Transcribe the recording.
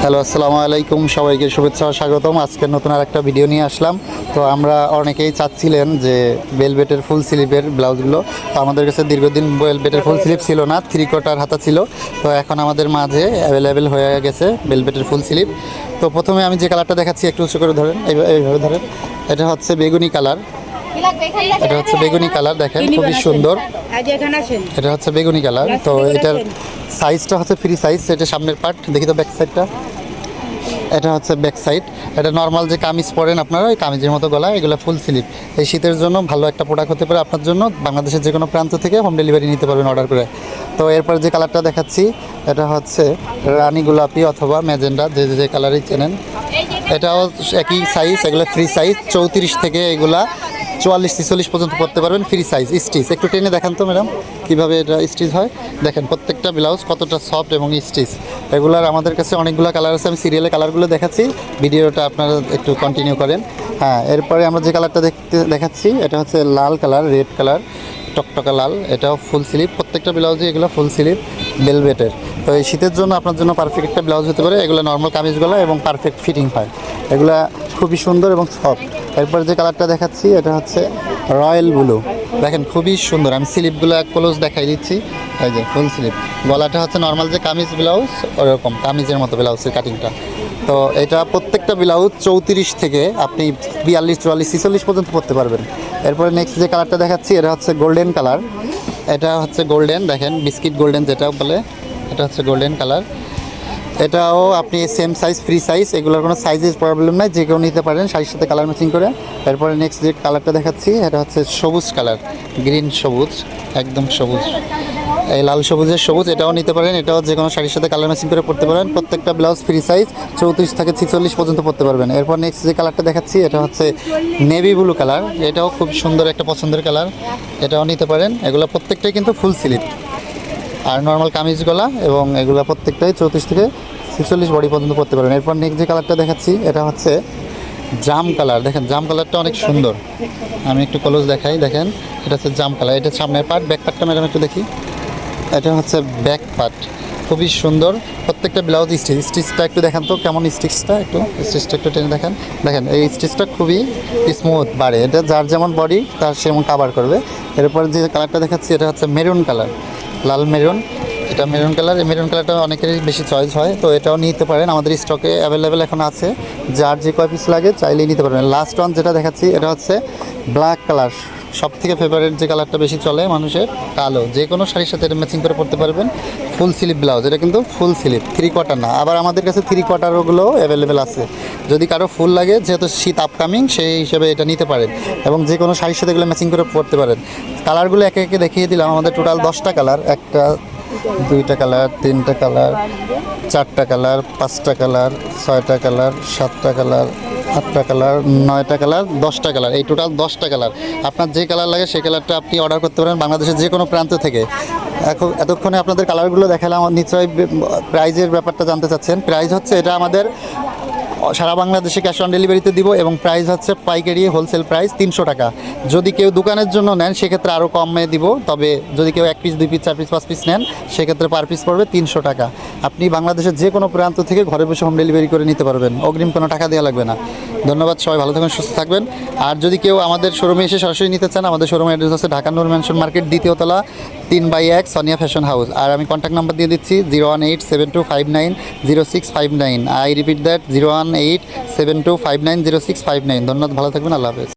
Hello, আসসালামু আলাইকুম। সবাইকে শুভেচ্ছা ও স্বাগতম। আজকে নতুন আর একটা ভিডিও নিয়ে আসলাম। তো আমরা অনেকেই চাচ্ছিলেন যে বেলভেটের ফুল স্লিভের ব্লাউজগুলো। তো আমাদের কাছে দীর্ঘদিন বেলভেটের ফুল স্লিভ ছিল না, 3/4 হাতা ছিল। তো এখন আমাদের মাঝে অ্যাভেলেবেল হয়ে গেছে বেলভেটের ফুল স্লিভ। তো প্রথমে আমি যে কালারটা দেখাচ্ছি একটু উঁচু করে ধরেন, এইভাবে ধরেন। এটা হচ্ছে বেগুনি কালার। এটা হচ্ছে বেগুনি কালার, দেখেন খুবই সুন্দর। এটা হচ্ছে বেগুনি কালার। তো এটার সাইজটা হচ্ছে ফ্রি সাইজ। এটা সামনের পার্ট, দেখি তো ব্যাক সাইডটা। এটা হচ্ছে ব্যাক সাইড। এটা নর্মাল যে কামিজ পরেন আপনারা, ওই কামিজের মতো গলা, এগুলো ফুল স্লিভ। এই শীতের জন্য ভালো একটা প্রোডাক্ট হতে পারে আপনার জন্য। বাংলাদেশের যে কোনো প্রান্ত থেকে হোম ডেলিভারি নিতে পারবেন অর্ডার করে। তো এরপর যে কালারটা দেখাচ্ছি, এটা হচ্ছে রানী গোলাপি অথবা ম্যাজেন্ডা, যে যে কালারই চেনেন। এটাও একই সাইজ, এগুলো ফ্রি সাইজ। 34 থেকে এগুলা 44-46 পর্যন্ত পড়তে পারবেন, ফ্রি সাইজ। স্টিচ একটু টেনে দেখান তো ম্যাডাম, কীভাবে এটা স্টিচ হয়। দেখেন প্রত্যেকটা ব্লাউজ কতটা সফট এবং স্টিচ। এগুলার আমাদের কাছে অনেকগুলো কালার আছে, আমি সিরিয়ালে কালারগুলো দেখাচ্ছি, ভিডিওটা আপনারা একটু কন্টিনিউ করেন। হ্যাঁ, এরপরে আমরা যে কালারটা দেখাচ্ছি, এটা হচ্ছে লাল কালার, রেড কালার, টকটকা লাল। এটাও ফুল স্লিভ। প্রত্যেকটা ব্লাউজে এগুলো ফুল স্লিভ বেলভেটের। তো এই শীতের জন্য আপনার জন্য পারফেক্ট একটা ব্লাউজ হতে পারে। এগুলো নর্মাল কামিজগুলো এবং পারফেক্ট ফিটিং হয়। এগুলা খুবই সুন্দর এবং সফট। এরপর যে কালারটা দেখাচ্ছি, এটা হচ্ছে রয়্যাল ব্লু। দেখেন খুবই সুন্দর। আমি স্লিপগুলো ক্লোজ দেখাই দিচ্ছি। এই যে ফুল স্লিভ। গলাটা হচ্ছে নর্মাল যে কামিজ ব্লাউজ, ওরকম কামিজের মতো ব্লাউজের কাটিংটা। তো এটা প্রত্যেকটা ব্লাউজ 34 থেকে আপনি 42-44-46 পর্যন্ত পরতে পারবেন। এরপরে নেক্সট যে কালারটা দেখাচ্ছি, এটা হচ্ছে গোল্ডেন কালার। এটা হচ্ছে গোল্ডেন, দেখেন বিস্কিট গোল্ডেন যেটা বলে, এটা হচ্ছে গোল্ডেন কালার। এটাও আপনি সেম সাইজ, ফ্রি সাইজ। এগুলোর কোনো সাইজের প্রবলেম নাই, যে কেউ নিতে পারেন শাড়ির সাথে কালার ম্যাচিং করে। এরপরে নেক্সট যে কালারটা দেখাচ্ছি, এটা হচ্ছে সবুজ কালার, গ্রিন সবুজ, একদম সবুজ, এই লাল সবুজের সবুজ। এটাও নিতে পারেন, এটাও যে কোনো শাড়ির সাথে কালার ম্যাচিং করে পরতে পারেন। প্রত্যেকটা ব্লাউজ ফ্রি সাইজ, 34 থেকে 46 পর্যন্ত পরতে পারবেন। এরপর নেক্সট যে কালারটা দেখাচ্ছি, এটা হচ্ছে নেভি ব্লু কালার। এটাও খুব সুন্দর একটা পছন্দের কালার, এটাও নিতে পারেন। এগুলো প্রত্যেকটাই কিন্তু ফুল স্লিভ আর নর্মাল কামিজ গলা, এবং এগুলো প্রত্যেকটাই 34 থেকে 46 বডি পর্যন্ত পরতে পারেন। এরপর নেক্সট যে কালারটা দেখাচ্ছি, এটা হচ্ছে জাম কালার। দেখেন জাম কালারটা অনেক সুন্দর। আমি একটু ক্লোজ দেখাই, দেখেন এটা হচ্ছে জাম কালার। এটা সামনের পার্ট, ব্যাক পার্টটা ম্যাডাম একটু দেখি। এটা হচ্ছে ব্যাক পার্ট, খুবই সুন্দর। প্রত্যেকটা ব্লাউজ স্টিচটা একটু দেখান তো কেমন। স্টিচটা একটু টেনে দেখেন। দেখেন এই স্টিচটা খুবই স্মুথ বাড়ে। এটা যার যেমন বডি তার সেমন কাভার করবে। এরপর যে কালারটা দেখাচ্ছি, এটা হচ্ছে মেরুন কালার, লাল মেরুন। এটা মেরুন কালার। এই মেরুন কালারটা অনেকেরই বেশি চয়েস হয়, তো এটাও নিতে পারেন। আমাদের স্টকে অ্যাভেলেবেল এখন আছে, যার যে কয় পিস লাগে চাইলেই নিতে পারবেন। লাস্ট ওয়ান যেটা দেখাচ্ছি, এটা হচ্ছে ব্ল্যাক কালার। সব থেকে ফেভারিট যে কালারটা বেশি চলে মানুষের, কালো। যে কোনো শাড়ির সাথে এটা ম্যাচিং করে পরতে পারবেন। ফুল স্লিভ ব্লাউজ, এটা কিন্তু ফুল স্লিভ, 3/4 না। আবার আমাদের কাছে 3/4গুলো অ্যাভেলেবেল আছে। যদি কারো ফুল লাগে, যেহেতু শীত আপকামিং, সেই হিসেবে এটা নিতে পারেন এবং যে কোনো শাড়ির সাথে এগুলো ম্যাচিং করে পরতে পারেন। কালারগুলো একে একে দেখিয়ে দিলাম। আমাদের টোটাল 10টা কালার, 1টা 2টা কালার, 3টা কালার, 4টা কালার, 5টা কালার, 6টা কালার, 7টা কালার, 8টা কালার, 9টা কালার, 10টা কালার। এই টোটাল 10টা কালার। আপনার যে কালার লাগে সেই কালারটা আপনি অর্ডার করতে পারেন বাংলাদেশের যে কোনো প্রান্ত থেকে। এতক্ষণে আপনাদের কালারগুলো দেখালাম। নিশ্চয়ই প্রাইজের ব্যাপারটা জানতে চাচ্ছেন। প্রাইস হচ্ছে, এটা আমাদের সারা বাংলাদেশে ক্যাশ অন ডেলিভারিতে দিব, এবং প্রাইস হচ্ছে পাইকারি হোলসেল প্রাইস 300 টাকা। যদি কেউ দোকানের জন্য নেন সেক্ষেত্রে আরও কমে দিব। তবে যদি কেউ 1 পিস, 2 পিস, 4 পিস, 5 পিস নেন সেক্ষেত্রে পার পিস পড়বে 300 টাকা। আপনি বাংলাদেশের যে কোনো প্রান্ত থেকে ঘরে বসে হোম ডেলিভারি করে নিতে পারবেন, অগ্রিম কোনো টাকা দেওয়া লাগবে না। ধন্যবাদ, সবাই ভালো থাকবেন, সুস্থ থাকবেন। আর যদি কেউ আমাদের শোরুমে এসে সরাসরি নিতে চান, আমাদের শোরুমের অ্যাড্রেস হচ্ছে ঢাকা নূর ম্যানশন মার্কেট, 2য় তলা, 3/1 সোনিয়া ফ্যাশন হাউস। আর আমি কন্ট্যাক্ট নাম্বার দিয়ে দিচ্ছি 01872590659। I repeat that, 01872590659। ধন্যবাদ, ভালো থাকবেন, আল্লাহ হাফেজ।